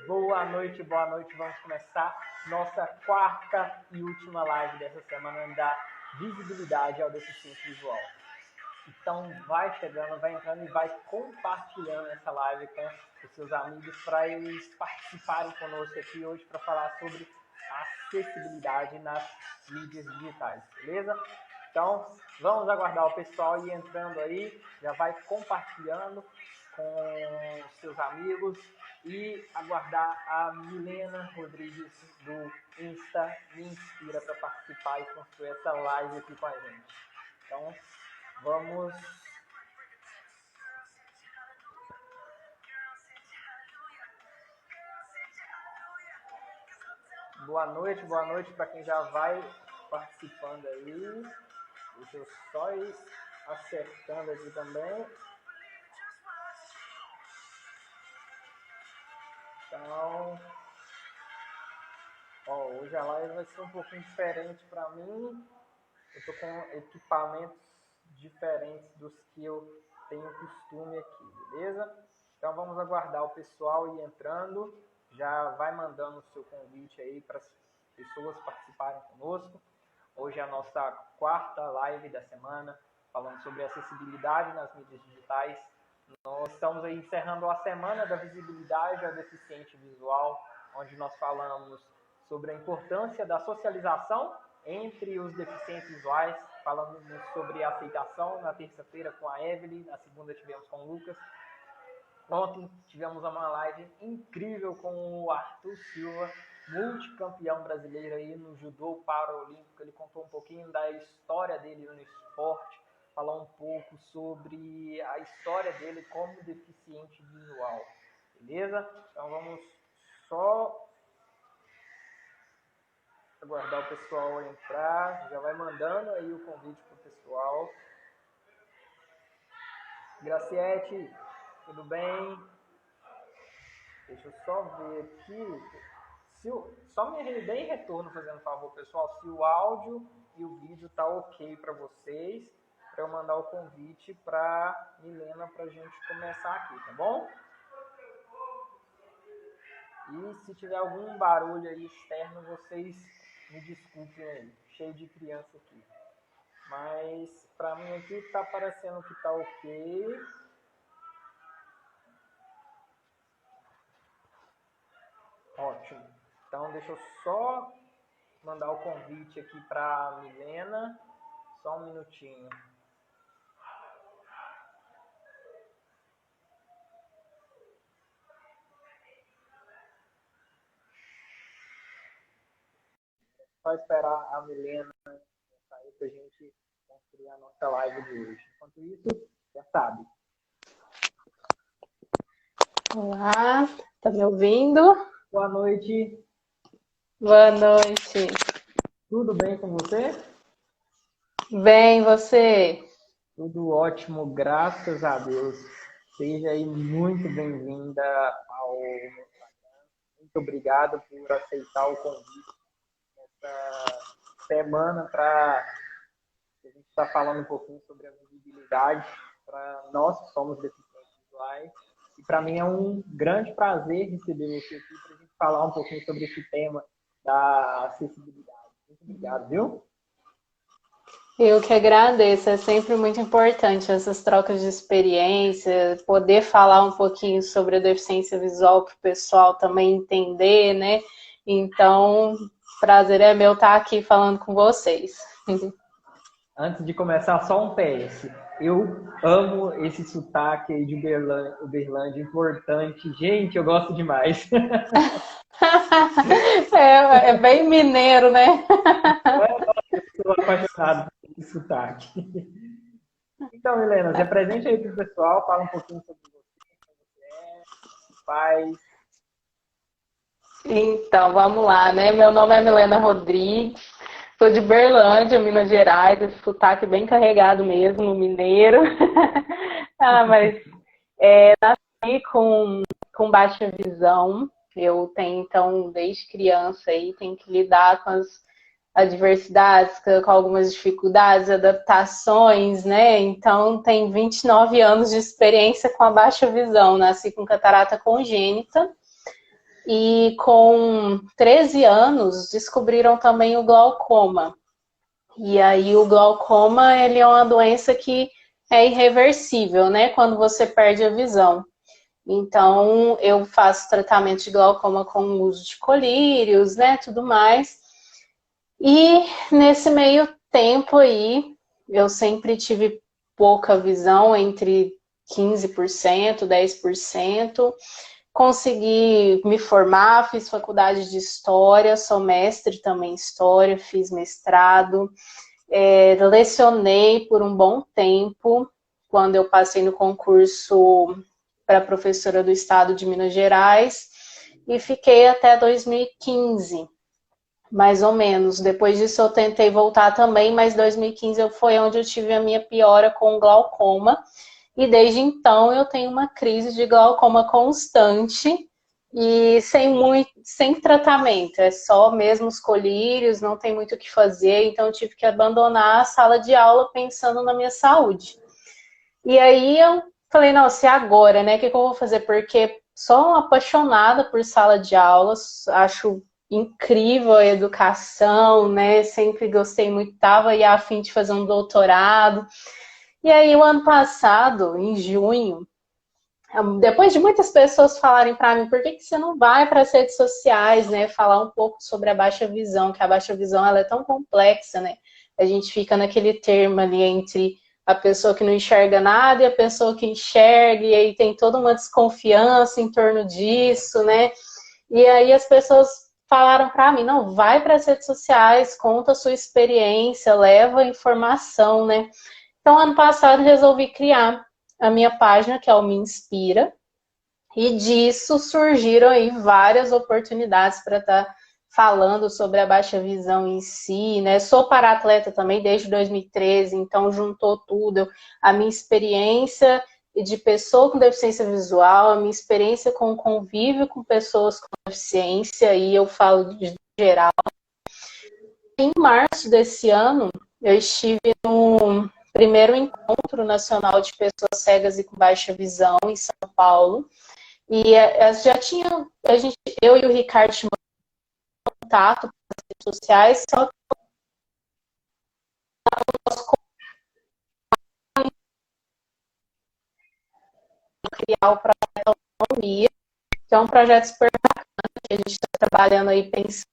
Boa noite. Vamos começar nossa quarta e última live dessa semana da visibilidade ao deficiente visual. Então vai chegando, vai entrando e vai compartilhando essa live com os seus amigos para eles participarem conosco aqui hoje para falar sobre a acessibilidade nas mídias digitais, beleza? Então vamos aguardar o pessoal ir entrando aí, já vai compartilhando com os seus amigos e aguardar a Milena Rodrigues do Insta Me Inspira para participar e construir essa live aqui com a gente. Então vamos. Boa noite para quem já vai participando aí. Deixa eu só ir acertando aqui também. Então, hoje a live vai ser um pouquinho diferente para mim. Eu tô com equipamentos diferentes dos que eu tenho costume aqui, beleza? Então vamos aguardar o pessoal ir entrando. Já vai mandando o seu convite aí para as pessoas participarem conosco. Hoje é a nossa quarta live da semana, falando sobre acessibilidade nas mídias digitais. Nós estamos aí encerrando a semana da visibilidade ao deficiente visual, onde nós falamos sobre a importância da socialização entre os deficientes visuais. Falamos sobre aceitação na terça-feira com a Evelyn, na segunda tivemos com o Lucas. Ontem tivemos uma live incrível com o Arthur Silva, multicampeão brasileiro aí no judô paralímpico. Ele contou um pouquinho da história dele no esporte, falou um pouco sobre a história dele como deficiente visual, beleza? Então vamos só aguardar o pessoal entrar, já vai mandando aí o convite pro pessoal. Graciete, tudo bem? Deixa eu só ver aqui. Só me deem retorno, fazendo favor, pessoal, se o áudio e o vídeo tá ok para vocês, para eu mandar o convite para Milena para a gente começar aqui, tá bom? E se tiver algum barulho aí externo, vocês me desculpem aí, cheio de criança aqui. Mas para mim aqui tá parecendo que tá ok. Ótimo. Então deixa eu só mandar o convite aqui para Milena. Só um minutinho. Só esperar a Milena sair para a gente construir a nossa live de hoje. Enquanto isso, já sabe. Olá, tá me ouvindo? Boa noite. Boa noite. Tudo bem com você? Bem, você? Tudo ótimo, graças a Deus. Seja aí muito bem-vinda ao meu Instagram. Muito obrigado por aceitar o convite nessa semana para a gente estar falando um pouquinho sobre a visibilidade para nós que somos deficientes visuais. E para mim é um grande prazer receber você aqui para a gente falar um pouquinho sobre esse tema da acessibilidade. Muito obrigado, viu? Eu que agradeço, é sempre muito importante essas trocas de experiência, poder falar um pouquinho sobre a deficiência visual para o pessoal também entender, né? Então, prazer é meu estar aqui falando com vocês. Antes de começar, só um PS. Eu amo esse sotaque aí de Uberlândia, importante. Gente, eu gosto demais. É bem mineiro, né? Eu sou apaixonado por esse sotaque. Então, Helena, se apresente aí para o pessoal, fala um pouquinho sobre você, quem você é, faz. Então, vamos lá, né? Meu nome é Milena Rodrigues, sou de Berlândia, Minas Gerais, esse sotaque bem carregado mesmo, mineiro. Mas nasci com baixa visão. Eu tenho, então, desde criança aí, tenho que lidar com as adversidades, com algumas dificuldades, adaptações, né? Então, tenho 29 anos de experiência com a baixa visão. Nasci com catarata congênita. e com 13 anos descobriram também o glaucoma. E aí o glaucoma, ele é uma doença que é irreversível, né? Quando você perde a visão. Então, eu faço tratamento de glaucoma com o uso de colírios, né? Tudo mais. E nesse meio tempo aí, eu sempre tive pouca visão, entre 15%, 10%. Consegui me formar, fiz faculdade de História, sou mestre também em História, fiz mestrado, lecionei por um bom tempo, quando eu passei no concurso para professora do Estado de Minas Gerais, e fiquei até 2015, mais ou menos. Depois disso eu tentei voltar também, mas 2015 foi onde eu tive a minha piora com glaucoma, e desde então eu tenho uma crise de glaucoma constante e sem tratamento, é só mesmo os colírios, não tem muito o que fazer, então eu tive que abandonar a sala de aula pensando na minha saúde. E aí eu falei, não, se agora, né, o que eu vou fazer? Porque sou apaixonada por sala de aulas, acho incrível a educação, né, sempre gostei muito, estava aí a fim de fazer um doutorado. E aí, o ano passado, em junho, depois de muitas pessoas falarem para mim, por que que você não vai para as redes sociais, né, falar um pouco sobre a baixa visão, que a baixa visão ela é tão complexa, né? A gente fica naquele termo ali entre a pessoa que não enxerga nada e a pessoa que enxerga, e aí tem toda uma desconfiança em torno disso, né? E aí as pessoas falaram para mim, não, vai para as redes sociais, conta a sua experiência, leva informação, né? Então, ano passado, resolvi criar a minha página, que é o Me Inspira, e disso surgiram aí várias oportunidades para estar falando sobre a baixa visão em si, né? Sou para-atleta também desde 2013, então juntou tudo, a minha experiência de pessoa com deficiência visual, a minha experiência com convívio com pessoas com deficiência, e eu falo de geral. Em março desse ano, eu estive no primeiro encontro nacional de pessoas cegas e com baixa visão em São Paulo. E já tinha, eu e o Ricardo tínhamos contato nas redes sociais, só que criar o projeto Autonomia, que é um projeto super bacana, que a gente está trabalhando aí pensando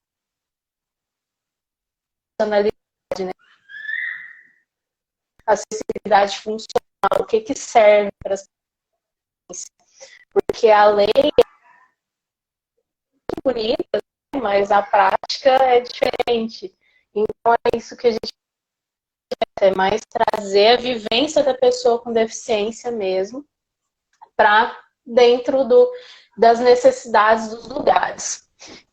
na né? Acessibilidade funcional, o que que serve para as pessoas. Porque a lei é bonita, mas a prática é diferente. Então é isso que a gente quer, é mais trazer a vivência da pessoa com deficiência mesmo para dentro das necessidades dos lugares.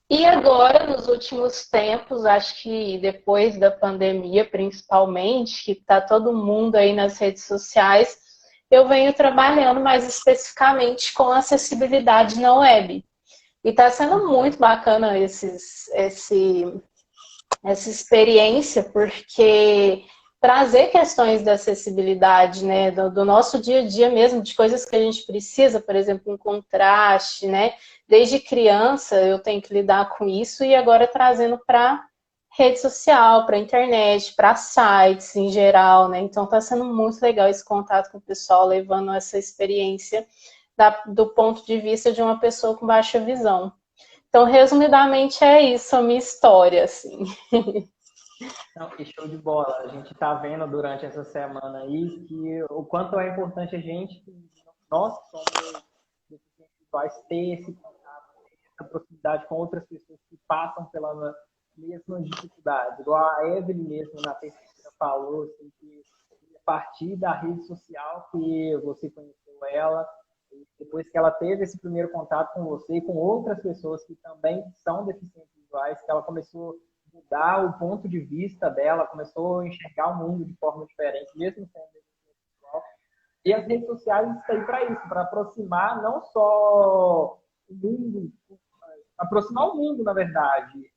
E agora, nos últimos tempos, acho que depois da pandemia, principalmente, que está todo mundo aí nas redes sociais, eu venho trabalhando mais especificamente com acessibilidade na web. E está sendo muito bacana essa experiência, porque trazer questões da acessibilidade, né, do nosso dia a dia mesmo, de coisas que a gente precisa, por exemplo, um contraste, né, desde criança eu tenho que lidar com isso, e agora trazendo para rede social, para internet, para sites em geral, né, então está sendo muito legal esse contato com o pessoal, levando essa experiência do ponto de vista de uma pessoa com baixa visão. Então, resumidamente, é isso a minha história, assim. Não, que show de bola. A gente está vendo durante essa semana aí que o quanto é importante a gente, nós que somos deficientes visuais, ter esse contato, ter essa proximidade com outras pessoas que passam pelas mesmas dificuldades. Igual a Evelyn mesmo na pesquisa falou, assim, que a partir da rede social que você conheceu ela, e depois que ela teve esse primeiro contato com você e com outras pessoas que também são deficientes visuais, que ela começou mudar o ponto de vista dela, começou a enxergar o mundo de forma diferente, mesmo sendo virtual. E as redes sociais estão aí para isso, para aproximar não só o mundo, aproximar o mundo, na verdade,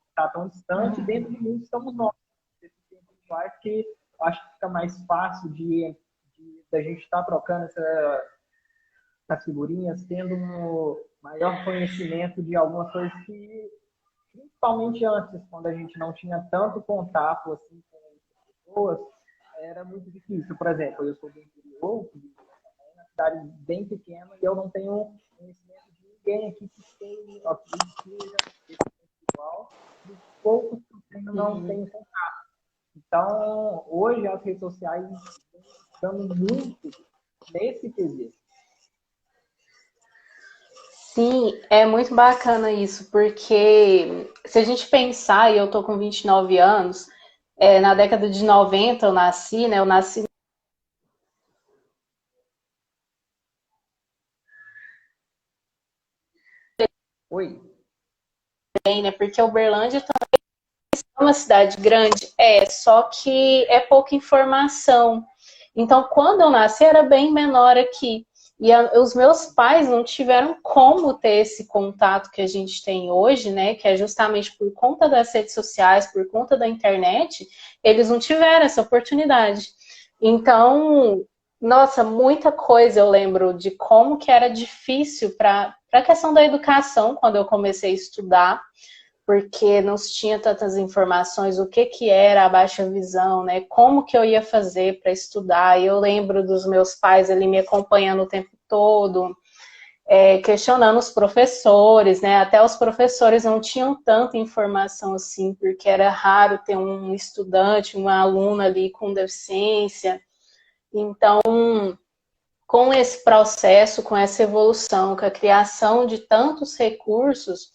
está tão distante, dentro do mundo estamos nós, virtuais, que acho que fica mais fácil de a gente estar trocando as figurinhas, tendo um maior conhecimento de algumas coisas que, principalmente antes, quando a gente não tinha tanto contato assim, com as pessoas, era muito difícil. Por exemplo, eu sou do interior, uma cidade bem pequena, e eu não tenho conhecimento de ninguém aqui que seja igual, dos poucos que eu tenho, não tenho contato. Então, hoje as redes sociais estão dando muito nesse quesito. Sim, é muito bacana isso, porque se a gente pensar, e eu tô com 29 anos, na década de 90 eu nasci, né? Eu nasci Oi? bem, né? Porque Uberlândia é uma cidade grande, só que é pouca informação. Então, quando eu nasci, era bem menor aqui. E os meus pais não tiveram como ter esse contato que a gente tem hoje, né? Que é justamente por conta das redes sociais, por conta da internet, eles não tiveram essa oportunidade. Então, nossa, muita coisa eu lembro de como que era difícil para a questão da educação, quando eu comecei a estudar, porque não se tinha tantas informações, o que que era a baixa visão, né? Como que eu ia fazer para estudar? E eu lembro dos meus pais ali me acompanhando o tempo todo, questionando os professores, né? Até os professores não tinham tanta informação assim, porque era raro ter um estudante, uma aluna ali com deficiência. Então, com esse processo, com essa evolução, com a criação de tantos recursos,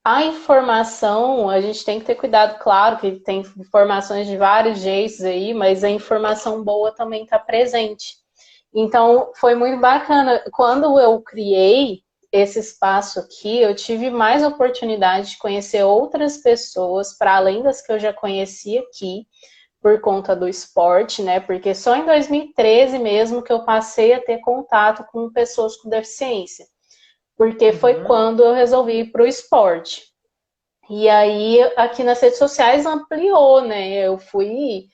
a informação, a gente tem que ter cuidado, claro, que tem informações de vários jeitos aí, mas a informação boa também está presente. Então, foi muito bacana. Quando eu criei esse espaço aqui, eu tive mais oportunidade de conhecer outras pessoas, para além das que eu já conhecia aqui, por conta do esporte, né? Porque só em 2013 mesmo que eu passei a ter contato com pessoas com deficiência. Porque foi quando eu resolvi ir para o esporte. E aí, aqui nas redes sociais ampliou, né? Eu fui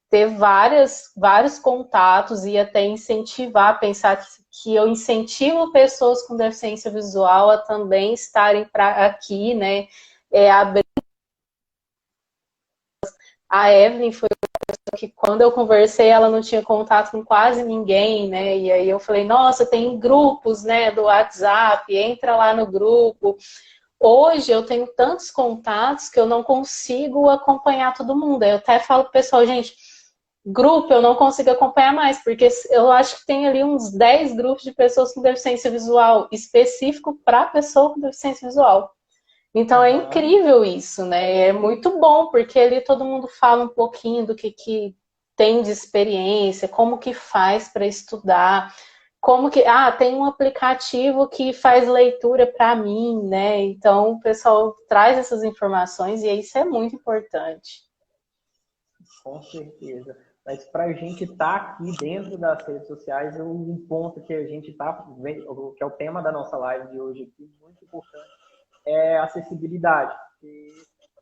ter vários contatos e até incentivar, pensar que eu incentivo pessoas com deficiência visual a também estarem aqui, né? Abrir. A Evelyn foi que quando eu conversei, ela não tinha contato com quase ninguém, né? E aí eu falei, nossa, tem grupos, né, do WhatsApp, entra lá no grupo. Hoje eu tenho tantos contatos que eu não consigo acompanhar todo mundo. Eu até falo pro pessoal, gente, grupo eu não consigo acompanhar mais, porque eu acho que tem ali uns 10 grupos de pessoas com deficiência visual específico para pessoa com deficiência visual. Então é incrível isso, né? É muito bom, porque ali todo mundo fala um pouquinho do que tem de experiência, como que faz para estudar, como que. Ah, tem um aplicativo que faz leitura para mim, né? Então o pessoal traz essas informações e isso é muito importante. Com certeza. Mas para a gente estar aqui dentro das redes sociais, um ponto que a gente está, que é o tema da nossa live de hoje aqui, muito importante, é acessibilidade. Porque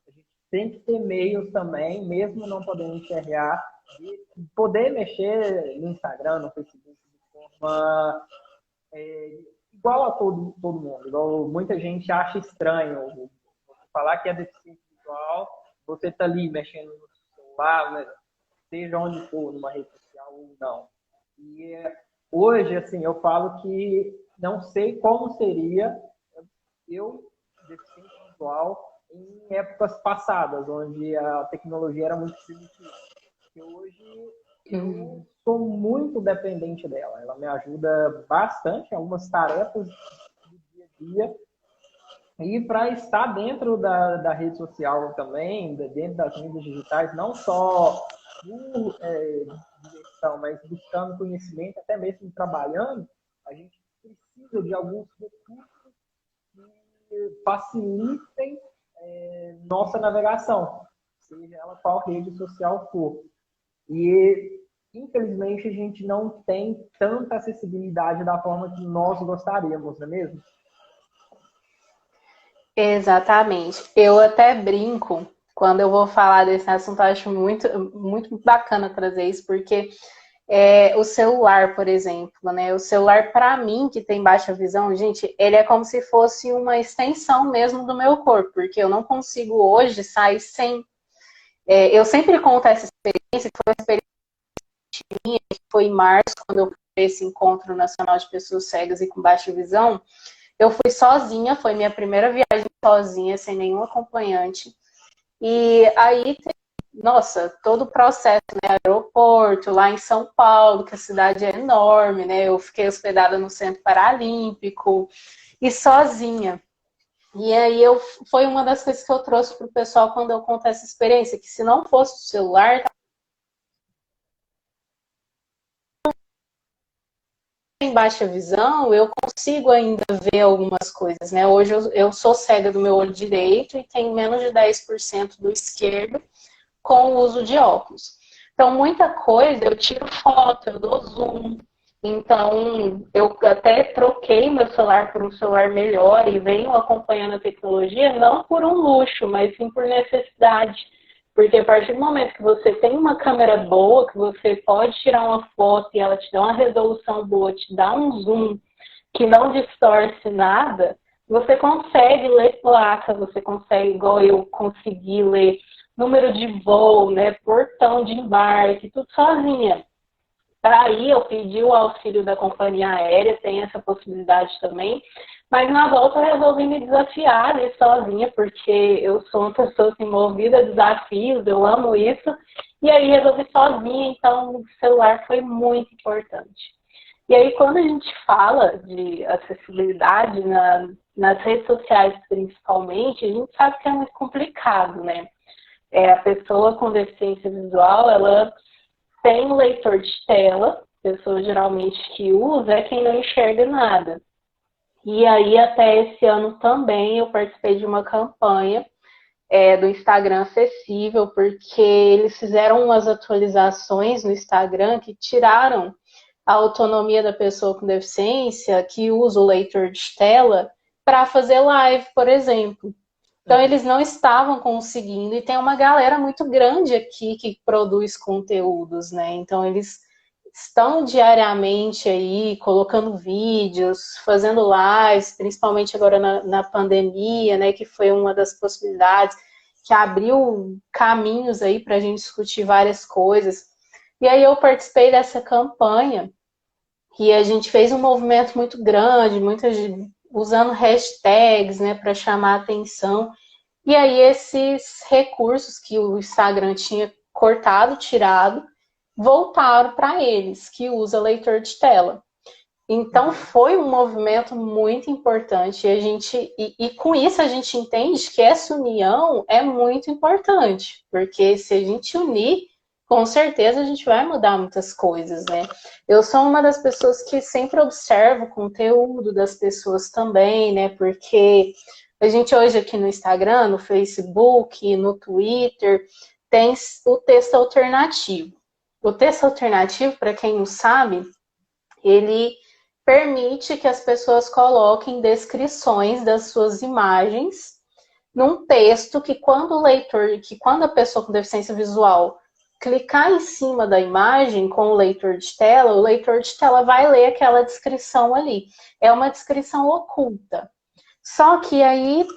a gente tem que ter meios também, mesmo não podendo enxergar, de poder mexer no Instagram, no Facebook, de forma igual a todo mundo. Igual muita gente acha estranho você falar que é deficiente visual, você tá ali mexendo no celular, né? Seja onde for, numa rede social ou não. E hoje, assim, eu falo que não sei como seria eu, deficiente visual, em épocas passadas, onde a tecnologia era muito primitiva. E hoje eu sou muito dependente dela. Ela me ajuda bastante em algumas tarefas do dia a dia. E para estar dentro da rede social também, dentro das mídias digitais, não só por diversão, mas buscando conhecimento, até mesmo trabalhando, a gente precisa de alguns recursos que facilitem nossa navegação, seja ela qual rede social for. E, infelizmente, a gente não tem tanta acessibilidade da forma que nós gostaríamos, não é mesmo? Exatamente. Eu até brinco quando eu vou falar desse assunto, eu acho muito, muito bacana trazer isso, porque O celular, por exemplo, né? O celular, para mim, que tem baixa visão, gente, ele é como se fosse uma extensão mesmo do meu corpo, porque eu não consigo hoje sair sem. Eu sempre conto essa experiência, que foi uma experiência minha, que foi em março, quando eu fui esse encontro nacional de pessoas cegas e com baixa visão. Eu fui sozinha, foi minha primeira viagem sozinha, sem nenhum acompanhante. E aí, nossa, todo o processo, né? Aeroporto, lá em São Paulo, que a cidade é enorme, né? Eu fiquei hospedada no Centro Paralímpico e sozinha. E aí foi uma das coisas que eu trouxe para o pessoal quando eu conto essa experiência, que se não fosse o celular, em baixa visão, eu consigo ainda ver algumas coisas, né? Hoje eu sou cega do meu olho direito e tenho menos de 10% do esquerdo com o uso de óculos. Então, muita coisa eu tiro foto, eu dou zoom. Então, eu até troquei meu celular por um celular melhor e venho acompanhando a tecnologia, não por um luxo, mas sim por necessidade. Porque a partir do momento que você tem uma câmera boa, que você pode tirar uma foto e ela te dá uma resolução boa, te dá um zoom que não distorce nada, você consegue ler placa, você consegue, igual eu consegui ler número de voo, né, portão de embarque, tudo sozinha. Aí eu pedi o auxílio da companhia aérea, tem essa possibilidade também, mas na volta eu resolvi me desafiar, né, sozinha, porque eu sou uma pessoa assim, movida a desafios, eu amo isso, e aí resolvi sozinha, então o celular foi muito importante. E aí quando a gente fala de acessibilidade nas redes sociais principalmente, a gente sabe que é muito complicado, né? A pessoa com deficiência visual, ela tem um leitor de tela, a pessoa geralmente que usa é quem não enxerga nada. E aí, até esse ano também, eu participei de uma campanha do Instagram Acessível, porque eles fizeram umas atualizações no Instagram que tiraram a autonomia da pessoa com deficiência, que usa o leitor de tela, para fazer live, por exemplo. Então, eles não estavam conseguindo, e tem uma galera muito grande aqui que produz conteúdos, né? Então, eles estão diariamente aí colocando vídeos, fazendo lives, principalmente agora na pandemia, né? Que foi uma das possibilidades que abriu caminhos aí para a gente discutir várias coisas. E aí eu participei dessa campanha e a gente fez um movimento muito grande, usando hashtags, né, para chamar a atenção. E aí esses recursos que o Instagram tinha cortado, tirado, voltaram para eles, que usa leitor de tela. Então foi um movimento muito importante e com isso a gente entende que essa união é muito importante, porque se a gente unir, com certeza a gente vai mudar muitas coisas, né? Eu sou uma das pessoas que sempre observo o conteúdo das pessoas também, né? Porque a gente hoje aqui no Instagram, no Facebook, no Twitter, tem o texto alternativo. O texto alternativo, para quem não sabe, ele permite que as pessoas coloquem descrições das suas imagens num texto que quando a pessoa com deficiência visual clicar em cima da imagem com o leitor de tela vai ler aquela descrição ali. É uma descrição oculta. Só que aí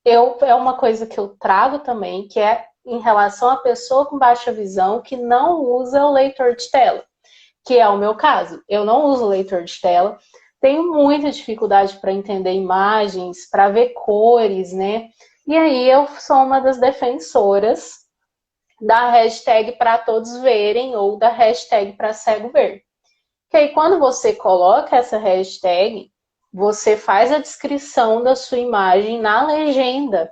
é uma coisa que eu trago também, que é em relação à pessoa com baixa visão que não usa o leitor de tela, que é o meu caso. Eu não uso leitor de tela, tenho muita dificuldade para entender imagens, para ver cores, né? E aí eu sou uma das defensoras da hashtag para todos verem ou da hashtag para cego ver. Que aí quando você coloca essa hashtag, você faz a descrição da sua imagem na legenda.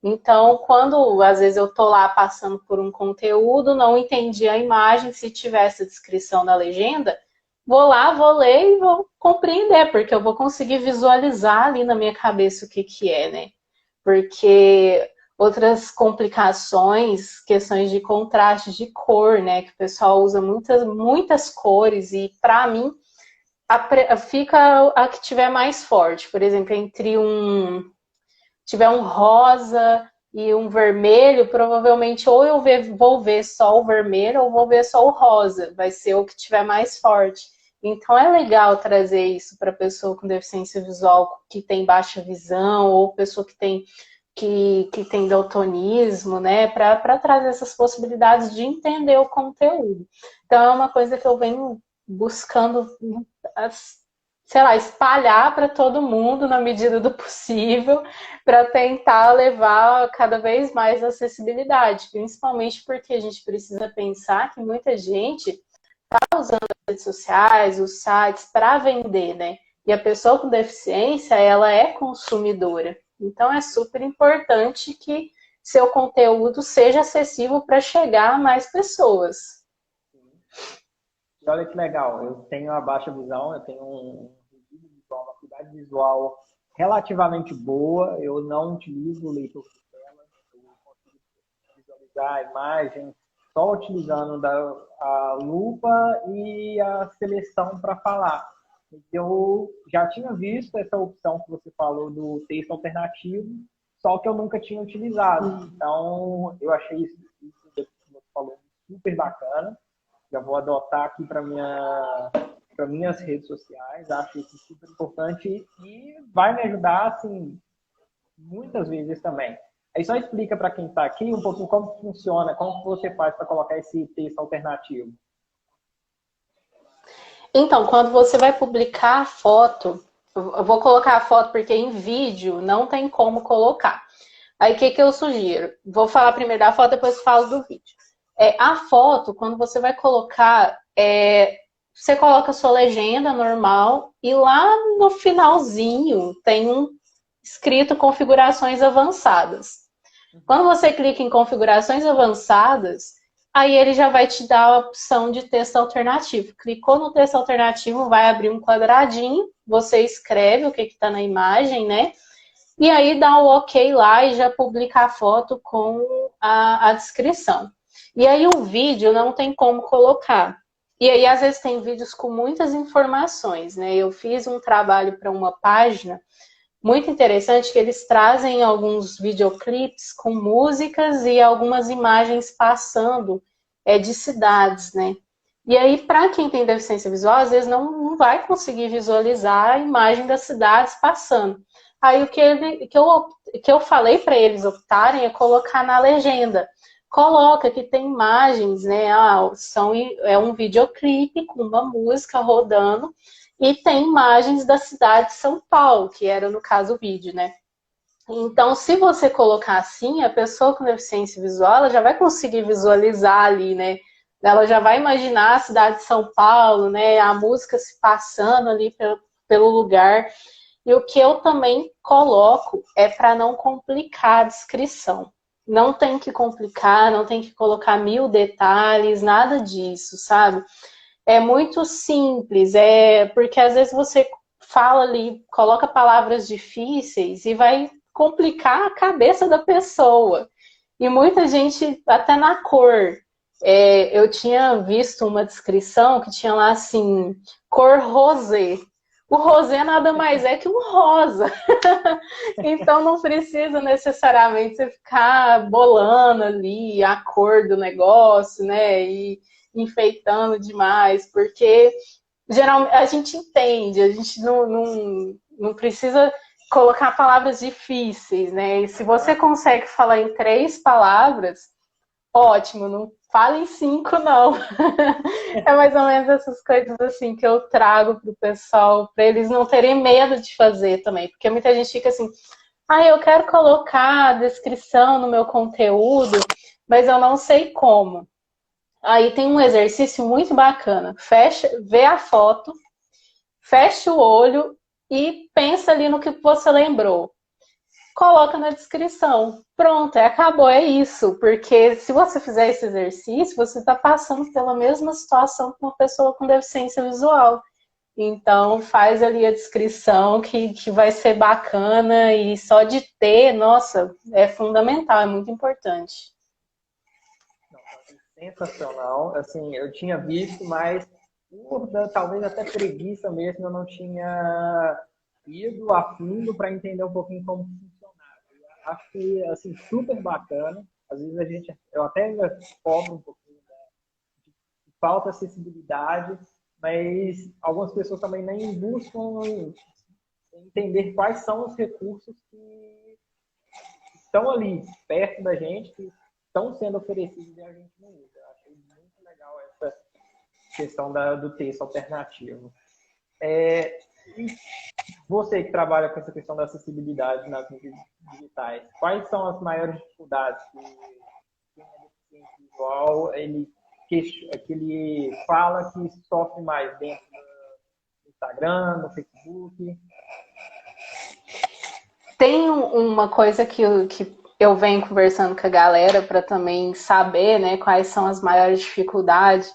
Então, quando às vezes eu tô lá passando por um conteúdo, não entendi a imagem, se tivesse a descrição na legenda, vou lá, vou ler e vou compreender, porque eu vou conseguir visualizar ali na minha cabeça o que que é, né? Porque outras complicações, questões de contraste de cor, né? Que o pessoal usa muitas cores e para mim fica a que tiver mais forte. Por exemplo, tiver um rosa e um vermelho, provavelmente ou vou ver só o vermelho ou vou ver só o rosa, vai ser o que tiver mais forte. Então é legal trazer isso para pessoa com deficiência visual que tem baixa visão ou pessoa que tem daltonismo, né, para trazer essas possibilidades de entender o conteúdo. Então é uma coisa que eu venho buscando, sei lá, espalhar para todo mundo na medida do possível, para tentar levar cada vez mais acessibilidade, principalmente porque a gente precisa pensar que muita gente está usando as redes sociais, os sites para vender, né? E a pessoa com deficiência, ela é consumidora. Então é super importante que seu conteúdo seja acessível para chegar a mais pessoas. E olha que legal, eu tenho a baixa visão, eu tenho uma acuidade visual relativamente boa, eu não utilizo o leitor de tela, eu consigo visualizar a imagem só utilizando a lupa e a seleção para falar. Eu já tinha visto essa opção que você falou do texto alternativo, só que eu nunca tinha utilizado. Então, eu achei isso que você falou super bacana. Já vou adotar aqui para minhas redes sociais. Acho isso super importante e vai me ajudar, assim, muitas vezes também. Aí só explica para quem está aqui um pouquinho como funciona, como que você faz para colocar esse texto alternativo. Então, quando você vai publicar a foto, eu vou colocar a foto porque em vídeo não tem como colocar. Aí o que eu sugiro? Vou falar primeiro da foto, depois falo do vídeo. A foto, quando você vai colocar, você coloca a sua legenda normal e lá no finalzinho tem um escrito configurações avançadas. Quando você clica em configurações avançadas, aí ele já vai te dar a opção de texto alternativo. Clicou no texto alternativo, vai abrir um quadradinho, você escreve o que está na imagem, né? E aí dá o ok lá e já publica a foto com a descrição. E aí o vídeo não tem como colocar. E aí, às vezes, tem vídeos com muitas informações, né? Eu fiz um trabalho para uma página muito interessante que eles trazem alguns videoclipes com músicas e algumas imagens passando de cidades, né? E aí, para quem tem deficiência visual, às vezes não vai conseguir visualizar a imagem das cidades passando. Aí o que eu falei para eles optarem é colocar na legenda. Coloca que tem imagens, né? É um videoclipe com uma música rodando e tem imagens da cidade de São Paulo, que era no caso o vídeo, né? Então, se você colocar assim, a pessoa com deficiência visual, ela já vai conseguir visualizar ali, né? Ela já vai imaginar a cidade de São Paulo, né? A música se passando ali pelo lugar. E o que eu também coloco é para não complicar a descrição. Não tem que complicar, não tem que colocar 1000 detalhes, nada disso, sabe? É muito simples, porque às vezes você fala ali, coloca palavras difíceis e vai complicar a cabeça da pessoa. E muita gente, até na cor, eu tinha visto uma descrição que tinha lá assim, cor rosé. O rosé nada mais é que um rosa. Então não precisa necessariamente você ficar bolando ali a cor do negócio, né? E enfeitando demais, porque geralmente a gente entende, a gente não precisa colocar palavras difíceis, né? E se você consegue falar em 3 palavras, ótimo, não fala em 5, não. É mais ou menos essas coisas assim que eu trago pro pessoal, para eles não terem medo de fazer também, porque muita gente fica assim, eu quero colocar a descrição no meu conteúdo, mas eu não sei como. Aí tem um exercício muito bacana. Vê a foto, fecha o olho e pensa ali no que você lembrou. Coloca na descrição. Pronto, acabou, é isso. Porque se você fizer esse exercício, você está passando pela mesma situação que uma pessoa com deficiência visual. Então, faz ali a descrição que vai ser bacana e só de ter, nossa, é fundamental, é muito importante. Sensacional. Assim, eu tinha visto, mas por talvez até preguiça mesmo, eu não tinha ido a fundo para entender um pouquinho como funcionava. Achei, assim, super bacana. Às vezes eu até ainda cobro um pouquinho, né, de falta acessibilidade, mas algumas pessoas também nem buscam entender quais são os recursos que estão ali, perto da gente, que estão sendo oferecidos e a gente não usa. Eu achei muito legal essa questão do texto alternativo. E você que trabalha com essa questão da acessibilidade nas mídias digitais, quais são as maiores dificuldades que quem é deficiente visual que ele fala que sofre mais dentro do Instagram, no Facebook? Tem uma coisa que eu venho conversando com a galera para também saber, né, quais são as maiores dificuldades.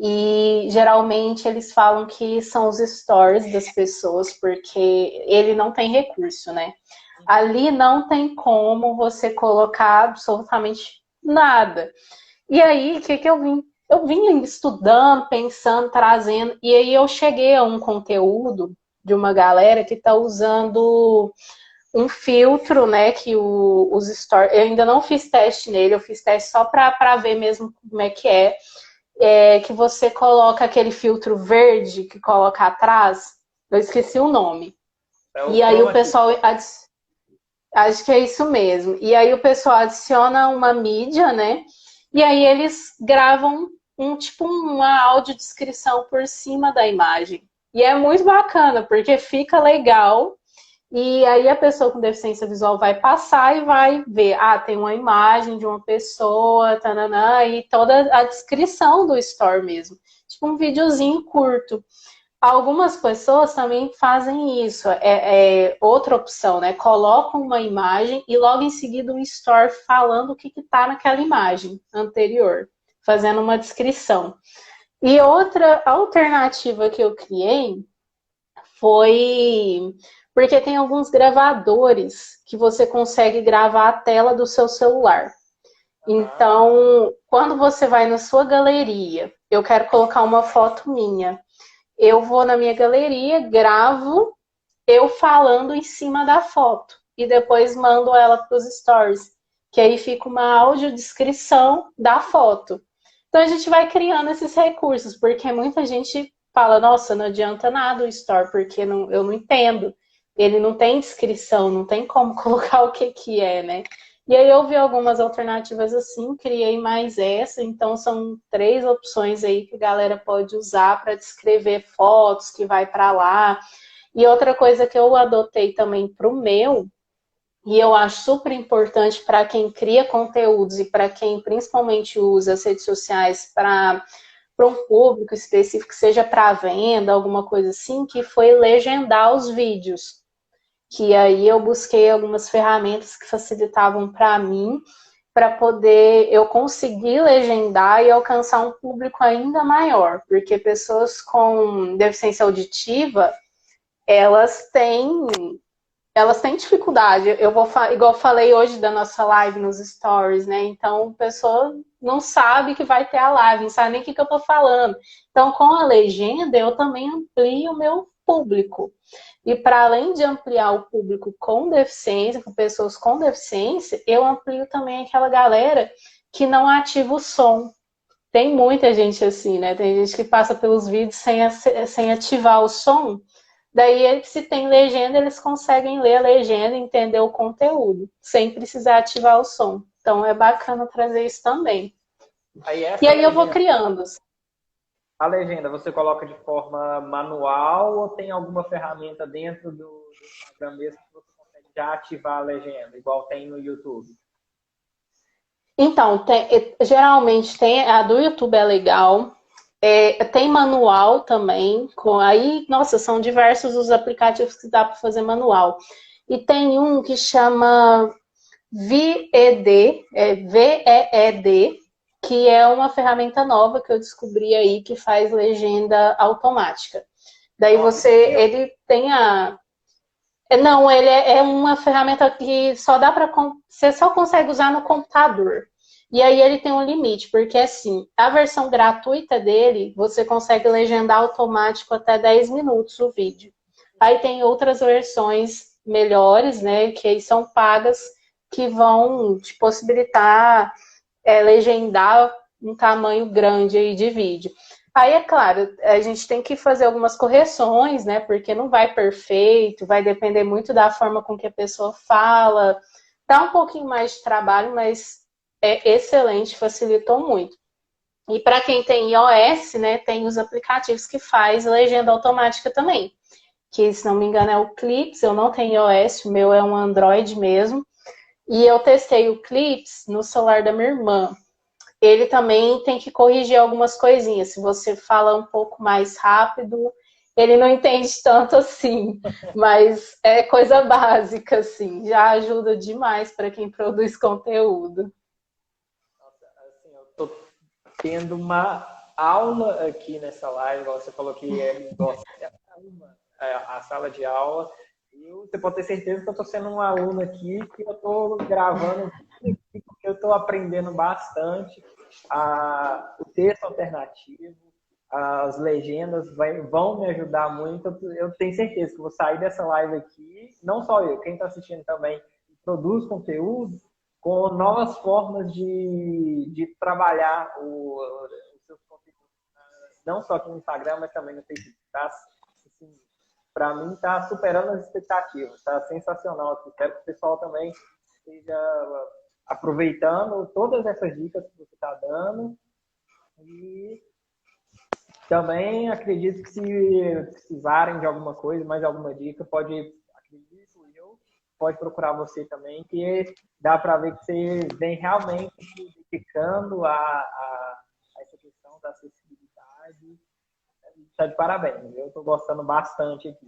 E geralmente eles falam que são os stories das pessoas, porque ele não tem recurso, né? Ali não tem como você colocar absolutamente nada. E aí, o que eu vim? Eu vim estudando, pensando, trazendo, e aí eu cheguei a um conteúdo de uma galera que está usando um filtro, né, que os stories, eu ainda não fiz teste nele, eu fiz teste só para ver mesmo como é que que você coloca aquele filtro verde que coloca atrás, eu esqueci o nome. E aí o pessoal, acho que é isso mesmo. E aí o pessoal adiciona uma mídia, né? E aí eles gravam tipo uma audiodescrição por cima da imagem. E é muito bacana, porque fica legal. E aí a pessoa com deficiência visual vai passar e vai ver, tem uma imagem de uma pessoa, tananã, e toda a descrição do store mesmo. Tipo um videozinho curto. Algumas pessoas também fazem isso. É outra opção, né? Colocam uma imagem e logo em seguida um store falando o que está naquela imagem anterior, fazendo uma descrição. E outra alternativa que eu criei foi porque tem alguns gravadores que você consegue gravar a tela do seu celular. Então, quando você vai na sua galeria, eu quero colocar uma foto minha, eu vou na minha galeria, gravo eu falando em cima da foto e depois mando ela para os stories, que aí fica uma audiodescrição da foto. Então a gente vai criando esses recursos, porque muita gente fala, nossa, não adianta nada o store, porque eu não entendo. Ele não tem descrição, não tem como colocar o que é, né? E aí eu vi algumas alternativas assim, criei mais essa, então são 3 opções aí que a galera pode usar para descrever fotos que vai para lá. E outra coisa que eu adotei também para o meu, e eu acho super importante para quem cria conteúdos e para quem principalmente usa as redes sociais para um público específico, seja para venda, alguma coisa assim, que foi legendar os vídeos. Que aí eu busquei algumas ferramentas que facilitavam para mim, para poder eu conseguir legendar e alcançar um público ainda maior, porque pessoas com deficiência auditiva, elas têm dificuldade. Eu vou, igual eu falei hoje da nossa live nos stories, né? Então, a pessoa não sabe que vai ter a live, não sabe nem o que eu tô falando. Então, com a legenda, eu também amplio o meu público. E para além de ampliar o público com deficiência, com pessoas com deficiência, eu amplio também aquela galera que não ativa o som. Tem muita gente assim, né? Tem gente que passa pelos vídeos sem ativar o som. Daí, se tem legenda, eles conseguem ler a legenda e entender o conteúdo, sem precisar ativar o som. Então, é bacana trazer isso também. E aí eu vou criando. A legenda você coloca de forma manual ou tem alguma ferramenta dentro do Instagram mesmo que você consegue já ativar a legenda, igual tem no YouTube? Então, geralmente tem, a do YouTube é legal. Tem manual também. Aí, nossa, são diversos os aplicativos que dá para fazer manual. E tem um que chama VED, VEED, que é uma ferramenta nova que eu descobri aí que faz legenda automática. Daí ele tem a... Não, ele é uma ferramenta que só dá para... Você só consegue usar no computador. E aí ele tem um limite, porque assim, a versão gratuita dele, você consegue legendar automático até 10 minutos o vídeo. Aí tem outras versões melhores, né, que aí são pagas, que vão te possibilitar legendar um tamanho grande aí de vídeo. Aí, é claro, a gente tem que fazer algumas correções, né? Porque não vai perfeito, vai depender muito da forma com que a pessoa fala. Dá um pouquinho mais de trabalho, mas é excelente, facilitou muito. E para quem tem iOS, né, tem os aplicativos que faz legenda automática também. Que, se não me engano, é o Clips. Eu não tenho iOS, o meu é um Android mesmo. E eu testei o Clips no celular da minha irmã. Ele também tem que corrigir algumas coisinhas. Se você fala um pouco mais rápido, ele não entende tanto assim. Mas é coisa básica, assim. Já ajuda demais para quem produz conteúdo. Assim, eu tô tendo uma aula aqui nessa live. Você falou que gosta a sala de aula. E você pode ter certeza que eu estou sendo um aluno aqui, que eu estou gravando porque eu estou aprendendo bastante o texto alternativo, as legendas vão me ajudar muito. Eu tenho certeza que eu vou sair dessa live aqui, não só eu, quem está assistindo também, produz conteúdo com novas formas de trabalhar os seus conteúdos, não só aqui no Instagram, mas também no Facebook. Tá? Assim, para mim está superando as expectativas, está sensacional. Espero que o pessoal também esteja aproveitando todas essas dicas que você está dando. E também acredito que se precisarem de alguma coisa, mais alguma dica, pode procurar você também, que dá para ver que você vem realmente se dedicando a essa questão da acessibilidade. Está de parabéns, eu estou gostando bastante aqui.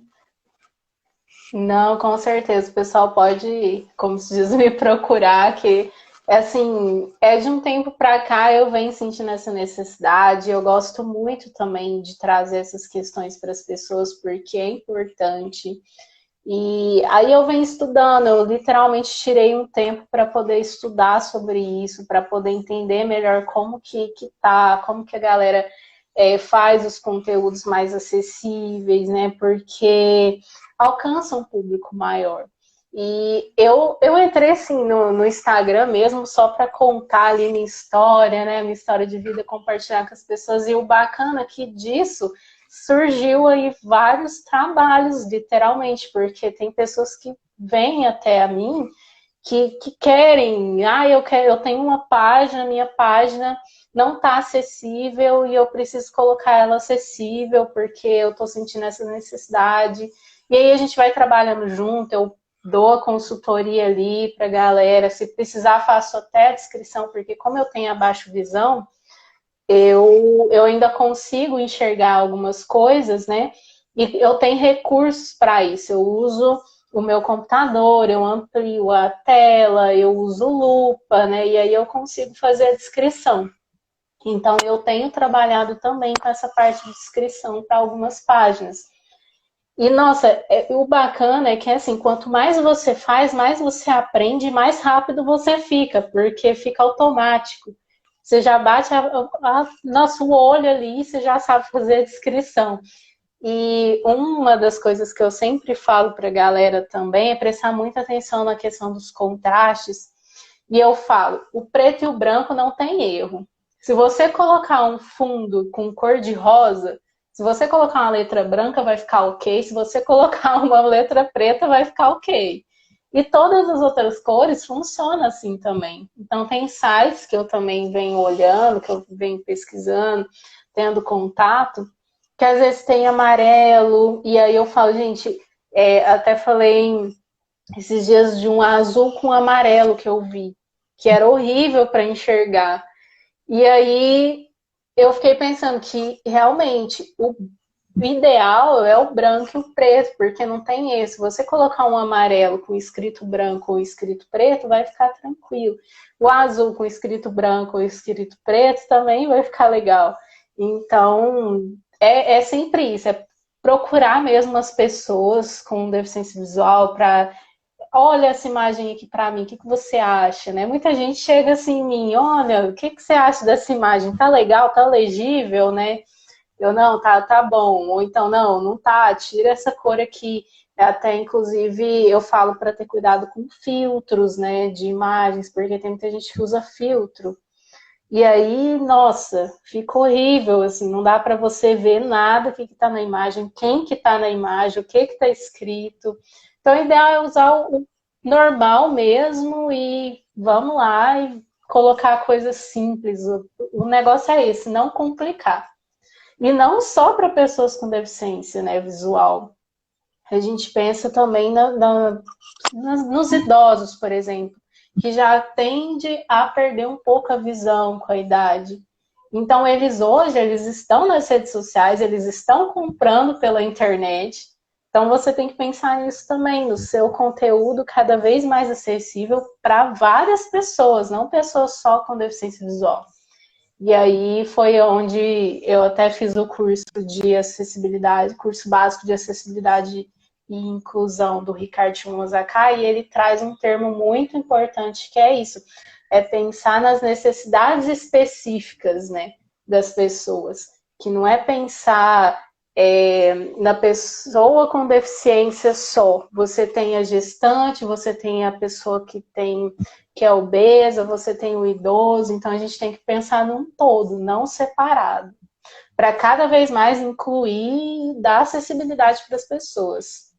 Não, com certeza. O pessoal pode, como se diz, me procurar, que assim, de um tempo para cá eu venho sentindo essa necessidade. Eu gosto muito também de trazer essas questões para as pessoas, porque é importante. E aí eu venho estudando, eu literalmente tirei um tempo para poder estudar sobre isso, para poder entender melhor como que tá, como que a galera faz os conteúdos mais acessíveis, né? Porque alcança um público maior. E eu entrei assim no Instagram mesmo só para contar ali minha história, né? Minha história de vida, compartilhar com as pessoas. E o bacana aqui disso surgiu aí vários trabalhos, literalmente, porque tem pessoas que vêm até a mim que querem, eu tenho uma página, minha página não está acessível e eu preciso colocar ela acessível porque eu estou sentindo essa necessidade. E aí a gente vai trabalhando junto, eu dou a consultoria ali para a galera, se precisar faço até a descrição, porque como eu tenho a baixa visão, eu ainda consigo enxergar algumas coisas, né? E eu tenho recursos para isso. Eu uso o meu computador, eu amplio a tela, eu uso lupa, né? E aí eu consigo fazer a descrição. Então, eu tenho trabalhado também com essa parte de descrição para algumas páginas. E, nossa, o bacana é que, assim, quanto mais você faz, mais você aprende, mais rápido você fica, porque fica automático. Você já bate nosso olho ali, você já sabe fazer a descrição. E uma das coisas que eu sempre falo para a galera também é prestar muita atenção na questão dos contrastes. E eu falo, o preto e o branco não tem erro. Se você colocar um fundo com cor de rosa, se você colocar uma letra branca, vai ficar ok. Se você colocar uma letra preta, vai ficar ok. E todas as outras cores funcionam assim também. Então, tem sites que eu também venho olhando, que eu venho pesquisando, tendo contato, que às vezes tem amarelo, e aí eu falo, gente, até falei esses dias de um azul com amarelo que eu vi, que era horrível para enxergar. E aí eu fiquei pensando que realmente o ideal é o branco e o preto, porque não tem esse. Se você colocar um amarelo com escrito branco ou escrito preto, vai ficar tranquilo. O azul com escrito branco ou escrito preto também vai ficar legal. Então, é sempre isso, é procurar mesmo as pessoas com deficiência visual para olha essa imagem aqui para mim, o que você acha, né? Muita gente chega assim em mim, olha, o que você acha dessa imagem? Tá legal, tá legível, né? Eu, não, tá bom. Ou então, não tá, tira essa cor aqui. Até, inclusive, eu falo para ter cuidado com filtros, né, de imagens, porque tem muita gente que usa filtro. E aí, nossa, fica horrível, assim, não dá para você ver nada o que está na imagem, quem que está na imagem, o que está escrito. Então, o ideal é usar o normal mesmo e vamos lá e colocar coisas simples. O negócio é esse, não complicar. E não só para pessoas com deficiência, né, visual. A gente pensa também nos idosos, por exemplo, que já tende a perder um pouco a visão com a idade. Então, eles estão nas redes sociais, eles estão comprando pela internet. Então, você tem que pensar nisso também, no seu conteúdo cada vez mais acessível para várias pessoas, não pessoas só com deficiência visual. E aí foi onde eu até fiz o curso de acessibilidade, curso básico de acessibilidade e inclusão do Ricardo Shimomazaki, e ele traz um termo muito importante que é isso, é pensar nas necessidades específicas, né, das pessoas, que não é pensar na pessoa com deficiência só. Você tem a gestante, você tem a pessoa que é obesa, você tem o idoso, então a gente tem que pensar num todo, não separado, para cada vez mais incluir e dar acessibilidade para as pessoas.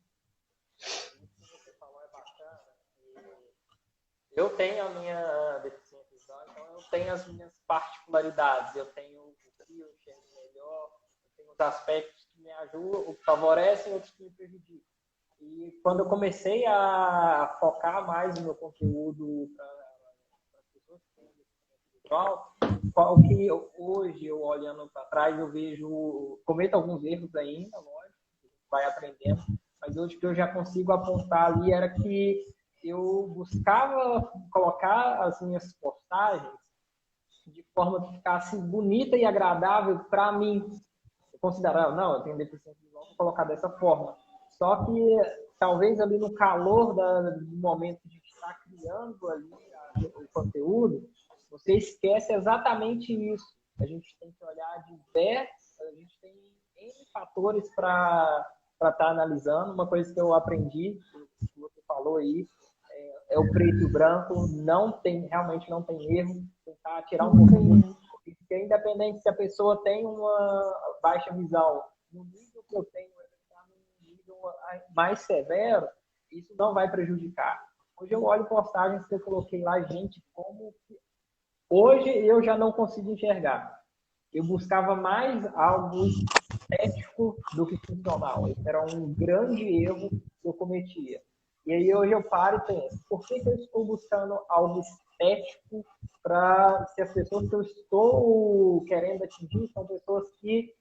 Eu tenho a minha deficiência visual, então eu tenho as minhas particularidades, eu tenho o que eu enxergo melhor, eu tenho os aspectos que me ajudam, o que favorecem e outros que me prejudicam. E quando eu comecei a focar mais no meu conteúdo para as pessoas que têm deficiência visual, o que hoje, eu olhando para trás, eu vejo, cometo alguns erros ainda, lógico, vai aprendendo, mas hoje que eu já consigo apontar ali era que eu buscava colocar as minhas postagens de forma que ficasse bonita e agradável para mim. Eu considerava, não, eu tenho deficiência visual, vou colocar dessa forma. Só que talvez ali no calor do momento de estar criando ali o conteúdo, você esquece exatamente isso. A gente tem que olhar diversos, a gente tem N fatores para estar analisando. Uma coisa que eu aprendi, que você falou aí, é o preto e o branco, realmente não tem erro, tentar tirar um pouquinho, porque independente se a pessoa tem uma baixa visão, no nível que eu tenho, num nível mais severo, isso não vai prejudicar. Hoje eu olho postagens que eu coloquei lá, gente, como que... Hoje eu já não consigo enxergar. Eu buscava mais algo estético do que funcional. Esse era um grande erro que eu cometia. E aí hoje eu paro e penso, por que eu estou buscando algo estético para se as pessoas que eu estou querendo atingir são pessoas que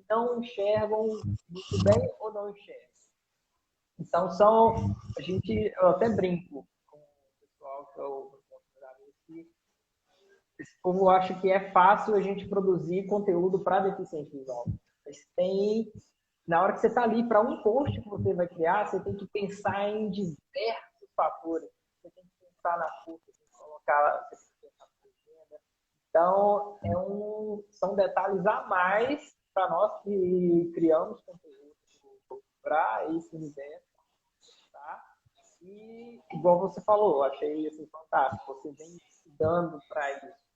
não enxergam muito bem ou não enxergam. Então eu até brinco com o pessoal que eu que esse povo acha que é fácil a gente produzir conteúdo para deficiente visual. Mas na hora que você está ali para um post que você vai criar, você tem que pensar em diversos fatores. Você tem que pensar na força, você tem que colocar, você tem que pensar na legenda. Então, são detalhes a mais para nós que criamos conteúdo para esse universo. Tá? E, igual você falou, eu achei assim, fantástico. Você vem estudando para isso.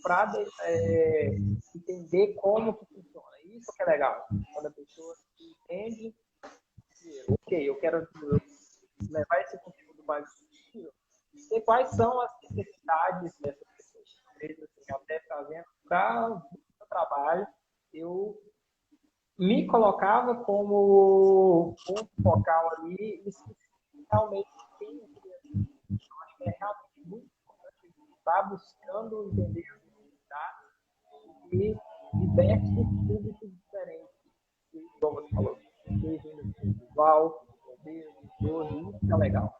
Para entender como que funciona. Isso que é legal. Quando a pessoa entende, ok, eu quero levar esse conteúdo mais possível, e quais são as necessidades dessas pessoas. Assim, até fazendo para o meu trabalho, eu me colocava como ponto focal ali e realmente quem eu queria. Eu acho que é realmente muito importante estar buscando entender e diversos públicos diferentes. Como você falou, seja visual, idoso, isso é legal.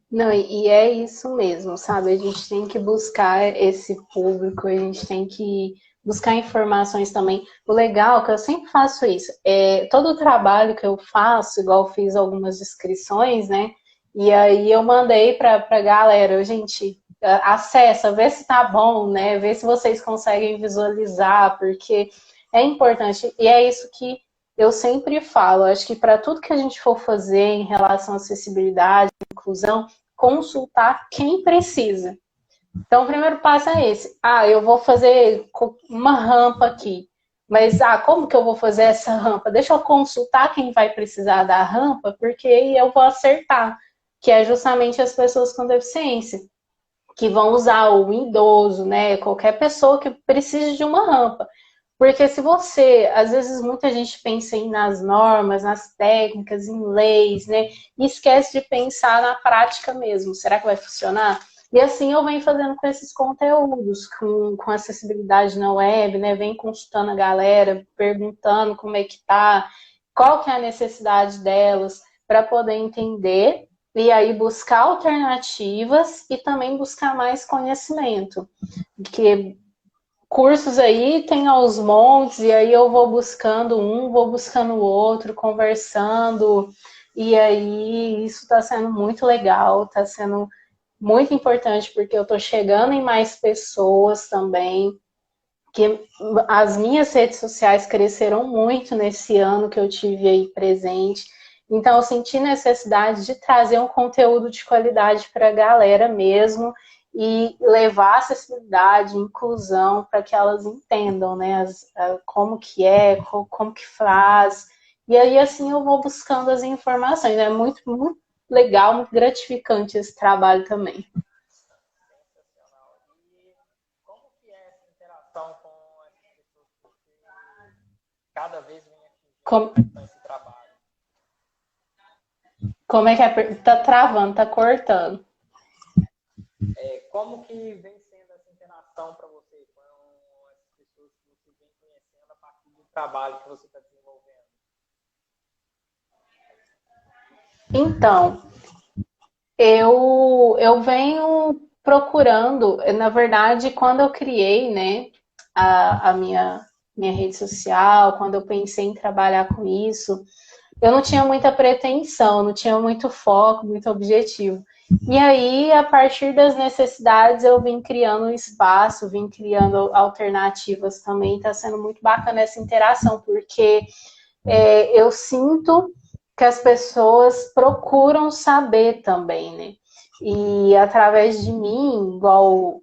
Não, e é isso mesmo, sabe? A gente tem que buscar esse público, a gente tem que buscar informações também. O legal é que eu sempre faço isso, todo o trabalho que eu faço, igual eu fiz algumas inscrições, né? E aí eu mandei para a galera, gente, acessa, vê se tá bom, né? Vê se vocês conseguem visualizar, porque é importante. E é isso que eu sempre falo. Acho que para tudo que a gente for fazer em relação à acessibilidade, inclusão, consultar quem precisa. Então, o primeiro passo é esse. Eu vou fazer uma rampa aqui. Mas, como que eu vou fazer essa rampa? Deixa eu consultar quem vai precisar da rampa, porque eu vou acertar. Que é justamente as pessoas com deficiência, que vão usar o idoso, né? Qualquer pessoa que precise de uma rampa. Porque se você, às vezes muita gente pensa nas normas, nas técnicas, em leis, né? E esquece de pensar na prática mesmo. Será que vai funcionar? E assim eu venho fazendo com esses conteúdos, com acessibilidade na web, né? Venho consultando a galera, perguntando como é que tá, qual que é a necessidade delas, para poder entender e aí buscar alternativas e também buscar mais conhecimento. Porque cursos aí tem aos montes, e aí eu vou buscando um, vou buscando o outro, conversando, e aí isso está sendo muito legal, está sendo muito importante, porque eu estou chegando em mais pessoas também, que as minhas redes sociais cresceram muito nesse ano que eu tive aí presente, então eu senti necessidade de trazer um conteúdo de qualidade para a galera mesmo, e levar acessibilidade, inclusão, para que elas entendam, né, como que é, como que faz, e aí assim eu vou buscando as informações, é muito, muito legal, muito gratificante esse trabalho também. Sensacional. E como que é essa interação com as pessoas que você cada vez vem atingindo mais com esse trabalho? Como é que é? Tá travando, tá cortando. Como que vem sendo essa interação para você com as pessoas que você vem conhecendo a partir do trabalho que você está desenvolvendo? Então, eu venho procurando, na verdade, quando eu criei, né, a minha rede social, quando eu pensei em trabalhar com isso, eu não tinha muita pretensão, não tinha muito foco, muito objetivo. E aí, a partir das necessidades, eu vim criando um espaço, vim criando alternativas também. Está sendo muito bacana essa interação, porque eu sinto que as pessoas procuram saber também, né? E através de mim, igual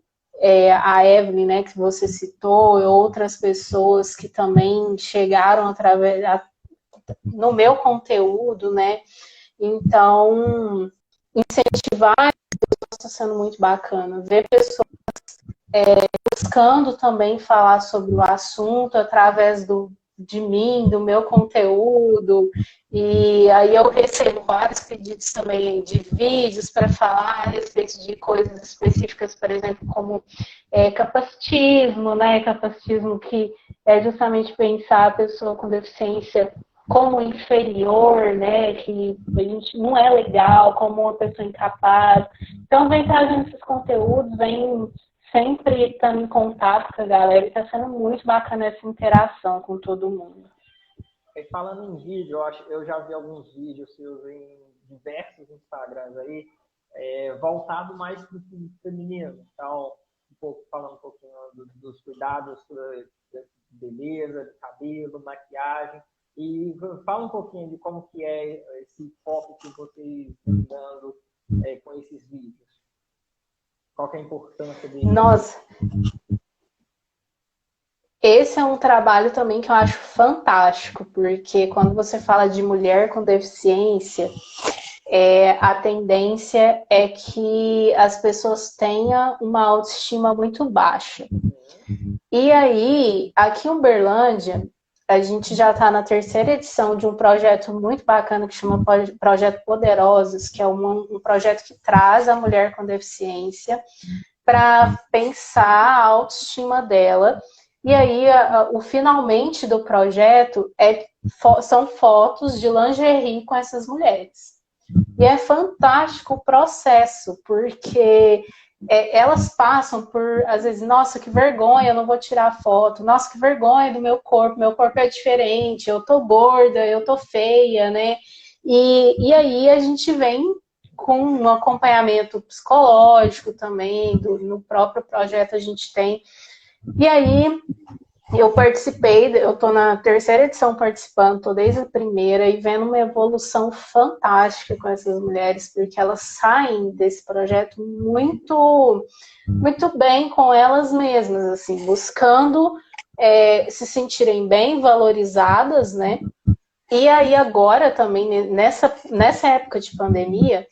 a Evelyn, né, que você citou, e outras pessoas que também chegaram no meu conteúdo, né? Então, incentivar está sendo muito bacana. Ver pessoas buscando também falar sobre o assunto através de mim, do meu conteúdo. E aí eu recebo vários pedidos também de vídeos para falar a respeito de coisas específicas, por exemplo, como capacitismo, né? Capacitismo que é justamente pensar a pessoa com deficiência como inferior, né, que a gente não é legal, como uma pessoa incapaz. Então, vem trazendo esses conteúdos, vem sempre estando em contato com a galera, e está sendo muito bacana essa interação com todo mundo. Falando em vídeo, eu já vi alguns vídeos seus em diversos Instagrams aí, voltado mais para o feminino. Então, falando um pouquinho dos cuidados de beleza, de cabelo, maquiagem. E fala um pouquinho de como que é esse foco que vocês estão dando com esses vídeos. Qual que é a importância dele? Nossa, esse é um trabalho também que eu acho fantástico, porque quando você fala de mulher com deficiência, a tendência é que as pessoas tenham uma autoestima muito baixa. E aí, aqui em Uberlândia, a gente já está na terceira edição de um projeto muito bacana que chama Projeto Poderosos, que é um projeto que traz a mulher com deficiência para pensar a autoestima dela. E aí, o finalmente do projeto são fotos de lingerie com essas mulheres. E é fantástico o processo, porque elas passam por, às vezes, nossa, que vergonha, eu não vou tirar foto, nossa, que vergonha do meu corpo é diferente, eu tô gorda, eu tô feia, né? E aí a gente vem com um acompanhamento psicológico também, no próprio projeto a gente tem. E aí eu participei, eu estou na terceira edição participando, estou desde a primeira e vendo uma evolução fantástica com essas mulheres, porque elas saem desse projeto muito, muito bem com elas mesmas, assim, buscando se sentirem bem, valorizadas, né? E aí agora também, nessa época de pandemia,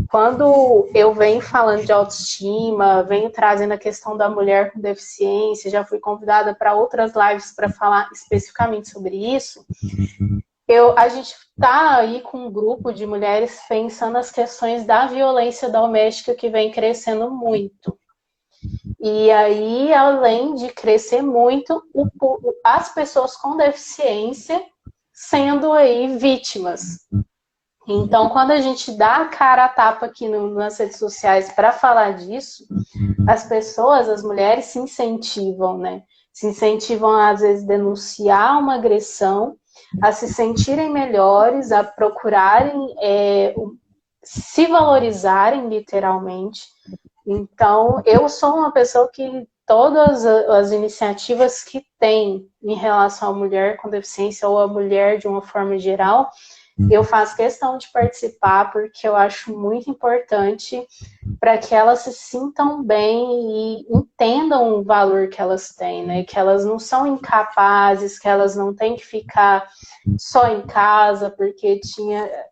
quando eu venho falando de autoestima, venho trazendo a questão da mulher com deficiência, já fui convidada para outras lives para falar especificamente sobre isso, a gente está aí com um grupo de mulheres pensando as questões da violência doméstica que vem crescendo muito. E aí, além de crescer muito, as pessoas com deficiência sendo aí vítimas. Então, quando a gente dá a cara a tapa aqui nas redes sociais para falar disso, as pessoas, as mulheres se incentivam, né? Se incentivam a, às vezes, denunciar uma agressão, a se sentirem melhores, a procurarem se valorizarem, literalmente. Então, eu sou uma pessoa que todas as iniciativas que tem em relação à mulher com deficiência ou à mulher de uma forma geral, eu faço questão de participar porque eu acho muito importante para que elas se sintam bem e entendam o valor que elas têm, né? Que elas não são incapazes, que elas não têm que ficar só em casa, porque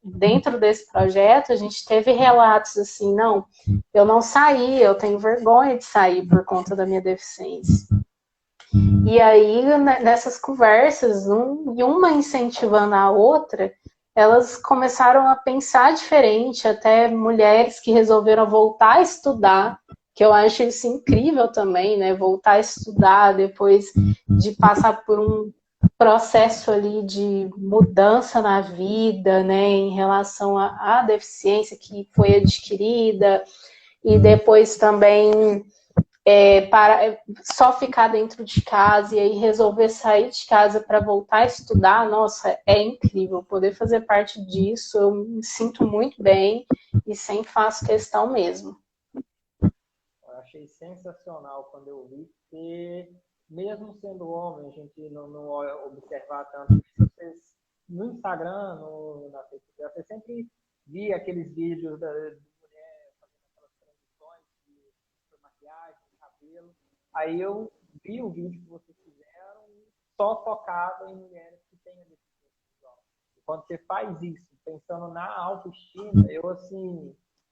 dentro desse projeto, a gente teve relatos assim, não, eu não saí, eu tenho vergonha de sair por conta da minha deficiência. E aí, nessas conversas, uma incentivando a outra, elas começaram a pensar diferente, até mulheres que resolveram voltar a estudar, que eu acho isso incrível também, né? Voltar a estudar depois de passar por um processo ali de mudança na vida, né? Em relação à deficiência que foi adquirida, e depois também para só ficar dentro de casa e aí resolver sair de casa para voltar a estudar, nossa, é incrível poder fazer parte disso, eu me sinto muito bem e sempre faço questão mesmo. Eu achei sensacional quando eu vi que, mesmo sendo homem, a gente não observar tanto vocês no Instagram, na Facebook, você sempre via aqueles vídeos da mulher fazendo aquelas transições de maquiagem, cabelo. Aí eu vi o vídeo que vocês fizeram só focado em mulheres que têm a deficiência visual. E quando você faz isso, pensando na autoestima,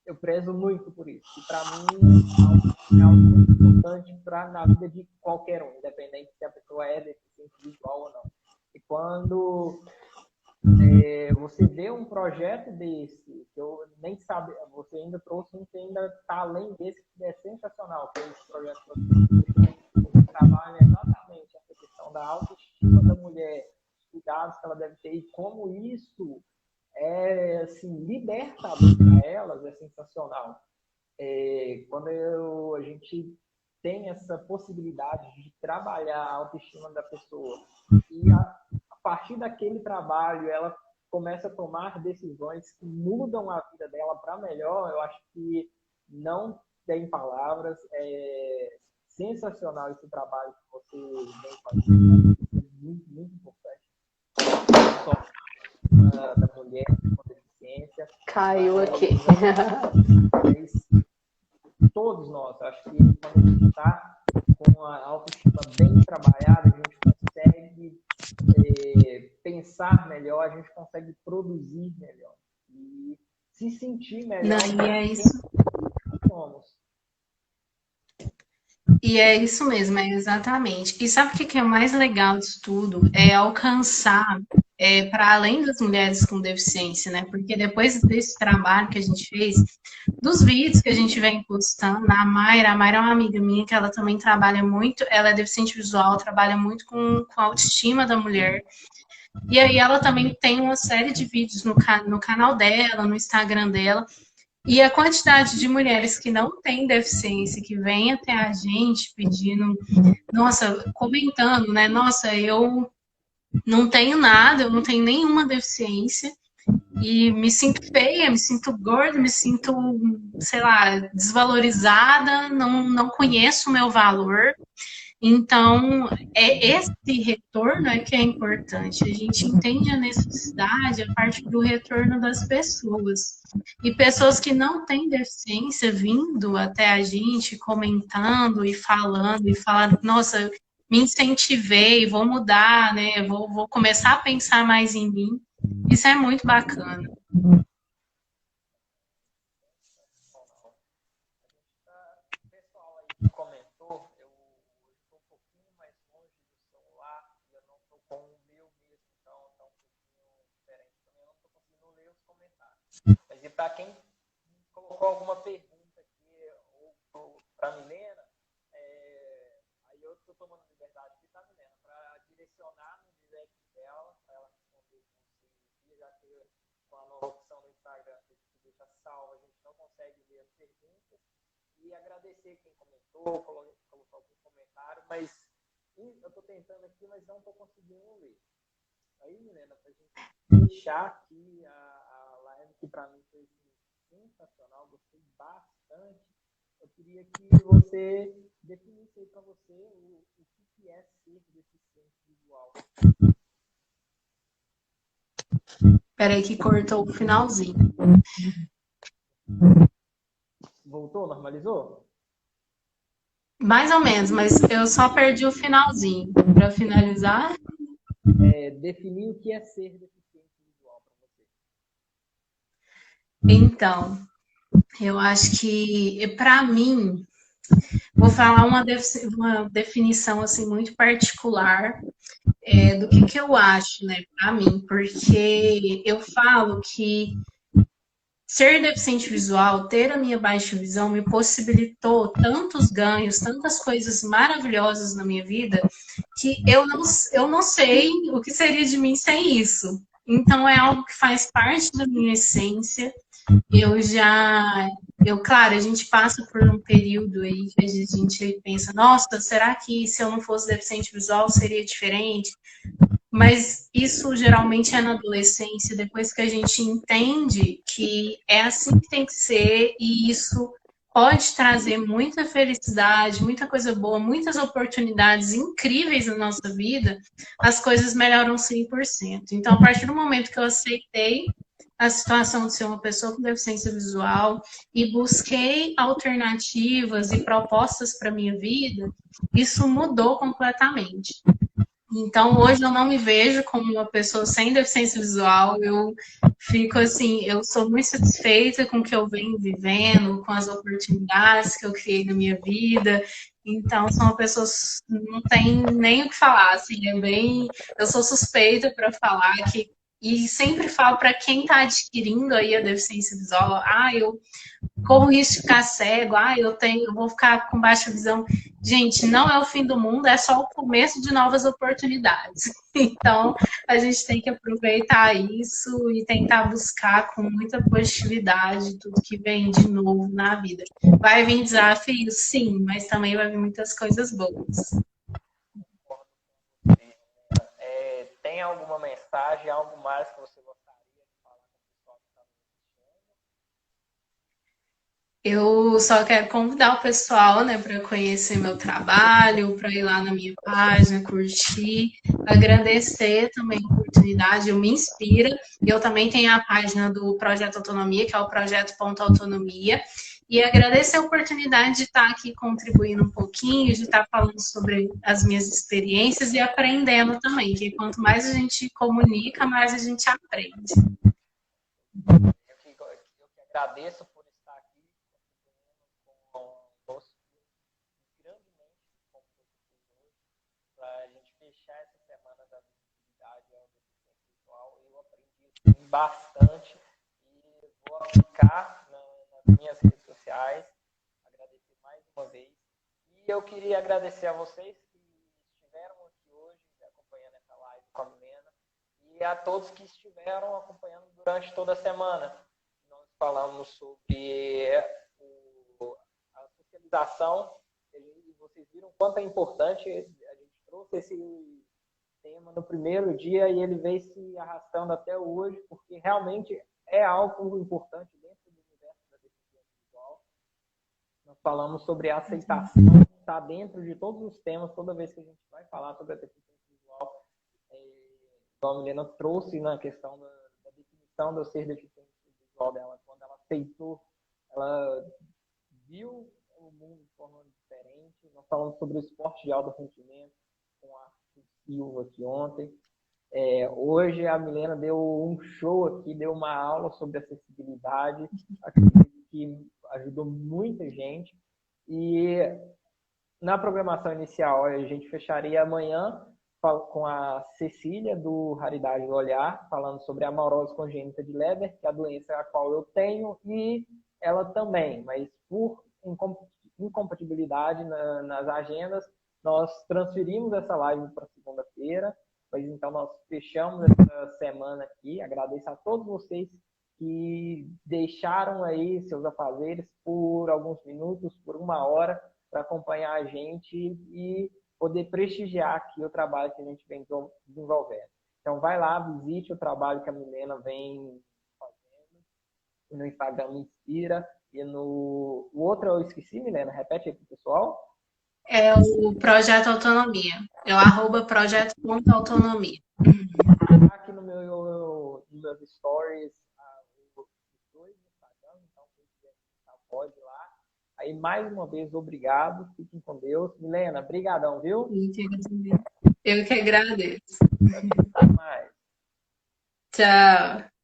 eu prezo muito por isso. E para mim é algo muito importante na vida de qualquer um, independente se a pessoa é deficiente visual ou não. E quando você vê um projeto desse, que eu nem sabe, você ainda trouxe um que ainda está além desse, que é sensacional, que é esse projeto que trabalha exatamente essa questão da autoestima da mulher, os cuidados que ela deve ter e como isso é assim, libertador para elas, é sensacional. Quando a gente tem essa possibilidade de trabalhar a autoestima da pessoa e a partir daquele trabalho ela começa a tomar decisões que mudam a vida dela para melhor, eu acho que não tem palavras. É sensacional esse trabalho que você vem fazendo, é muito, muito importante. Não só da mulher com deficiência. Caiu aqui. Mas todos nós, acho que quando a gente está com a autoestima bem trabalhada, a gente consegue pensar melhor, a gente consegue produzir melhor e se sentir melhor. Não, e é isso. Somos. E é isso mesmo, é exatamente. E sabe o que é mais legal disso tudo? É alcançar para além das mulheres com deficiência, né? Porque depois desse trabalho que a gente fez, dos vídeos que a gente vem postando, a Mayra é uma amiga minha que ela também trabalha muito, ela é deficiente visual, trabalha muito com a autoestima da mulher. E aí ela também tem uma série de vídeos no canal dela, no Instagram dela. E a quantidade de mulheres que não têm deficiência, que vêm até a gente pedindo, nossa, comentando, né? Nossa, eu não tenho nada, eu não tenho nenhuma deficiência. e me sinto feia, me sinto gorda, me sinto, sei lá, desvalorizada, não conheço o meu valor. Então, é esse retorno é que é importante. A gente entende a necessidade a partir do retorno das pessoas. E pessoas que não têm deficiência vindo até a gente, comentando e falando, nossa, me incentivei, vou mudar, né? Vou começar a pensar mais em mim. Isso é muito bacana. O pessoal aí que comentou, eu estou um pouquinho mais longe do celular e eu não estou com o meu mesmo, então está um pouquinho diferente também. Eu não estou conseguindo ler os comentários. Mas e para quem colocou alguma pergunta aqui, ou para a Milena, aí eu estou tomando liberdade aqui, tá, Milena, para direcionar no direct dela, para ela responder com você, já que com a nova opção no Instagram que deixa salvo, a gente não consegue ver as perguntas. E agradecer quem comentou, colocou algum comentário, mas eu estou tentando aqui, mas não estou conseguindo ler. Aí, Milena, para a gente fechar aqui a live, que para mim foi sensacional, gostei bastante. Eu queria que você definisse aí para você o que é ser deficiente visual. Peraí que cortou o finalzinho. Voltou? Normalizou? Mais ou menos, mas eu só perdi o finalzinho. Para finalizar. Definir o que é ser deficiente visual para você. Então, eu acho que, para mim, vou falar uma definição assim muito particular do que eu acho, né, para mim, porque eu falo que ser deficiente visual, ter a minha baixa visão, me possibilitou tantos ganhos, tantas coisas maravilhosas na minha vida, que eu não sei o que seria de mim sem isso. Então, é algo que faz parte da minha essência. Claro, a gente passa por um período aí que a gente pensa, nossa, será que se eu não fosse deficiente visual seria diferente? Mas isso geralmente é na adolescência, depois que a gente entende que é assim que tem que ser, e isso pode trazer muita felicidade, muita coisa boa, muitas oportunidades incríveis na nossa vida, as coisas melhoram 100%. Então, a partir do momento que eu aceitei a situação de ser uma pessoa com deficiência visual e busquei alternativas e propostas para minha vida, isso mudou completamente. Então, hoje eu não me vejo como uma pessoa sem deficiência visual. Eu fico assim, eu sou muito satisfeita com o que eu venho vivendo, com as oportunidades que eu criei na minha vida. Então, sou uma pessoa não tem nem o que falar, assim, eu sou suspeita para falar que e sempre falo para quem está adquirindo aí a deficiência visual, eu corro risco de ficar cego, eu vou ficar com baixa visão. Gente, não é o fim do mundo, é só o começo de novas oportunidades. Então, a gente tem que aproveitar isso e tentar buscar com muita positividade tudo que vem de novo na vida. Vai vir desafios, sim, mas também vai vir muitas coisas boas. Tem alguma mensagem, algo mais que você gostaria de falar com o pessoal que está assistindo? Eu só quero convidar o pessoal, né, para conhecer meu trabalho, para ir lá na minha página, curtir, agradecer também a oportunidade, eu me inspira. Eu também tenho a página do Projeto Autonomia, que é o Projeto Ponto Autonomia, e agradecer a oportunidade de estar aqui contribuindo um pouquinho, de estar falando sobre as minhas experiências e aprendendo também, que quanto mais a gente comunica, mais a gente aprende. Eu que agradeço por estar aqui conosco grandemente, como você fez hoje, para a gente fechar essa semana da visibilidade ao deficiente visual. Eu aprendi bastante e vou aplicar nas minhas redes sociais. Agradecer mais uma vez. E eu queria agradecer a vocês que estiveram aqui hoje acompanhando essa live com a Milena e a todos que estiveram acompanhando durante toda a semana. Nós falamos sobre a socialização, e vocês viram quanto é importante, a gente trouxe tema no primeiro dia e ele veio se arrastando até hoje, porque realmente é algo importante dentro do universo da deficiência visual. Nós falamos sobre a aceitação, que está dentro de todos os temas, toda vez que a gente vai falar sobre a deficiência visual. Como a Milena trouxe na questão da definição do ser deficiente visual dela, quando ela aceitou, ela viu o mundo de forma diferente. Nós falamos sobre o esporte de alto rendimento com a Silva aqui ontem. Hoje a Milena deu um show aqui, deu uma aula sobre acessibilidade, que ajudou muita gente. E na programação inicial a gente fecharia amanhã com a Cecília, do Raridade do Olhar, falando sobre a amaurose congênita de Leber, que é a doença a qual eu tenho, e ela também, mas por incompatibilidade nas agendas, nós transferimos essa live para segunda-feira, mas então nós fechamos essa semana aqui. Agradeço a todos vocês que deixaram aí seus afazeres por alguns minutos, por uma hora, para acompanhar a gente e poder prestigiar aqui o trabalho que a gente vem desenvolvendo. Então, vai lá, visite o trabalho que a Milena vem fazendo. No Instagram me inspira. E no... O outro eu esqueci, Milena. Repete aí para o pessoal. É o Projeto Autonomia. É o @projeto.autonomia. Aqui no nos meus stories, os dois no Instagram. Então, quem quiser, pode ir lá. Aí, mais uma vez, obrigado. Fiquem com Deus. Milena, brigadão, viu? Eu que agradeço. Até mais. Tchau.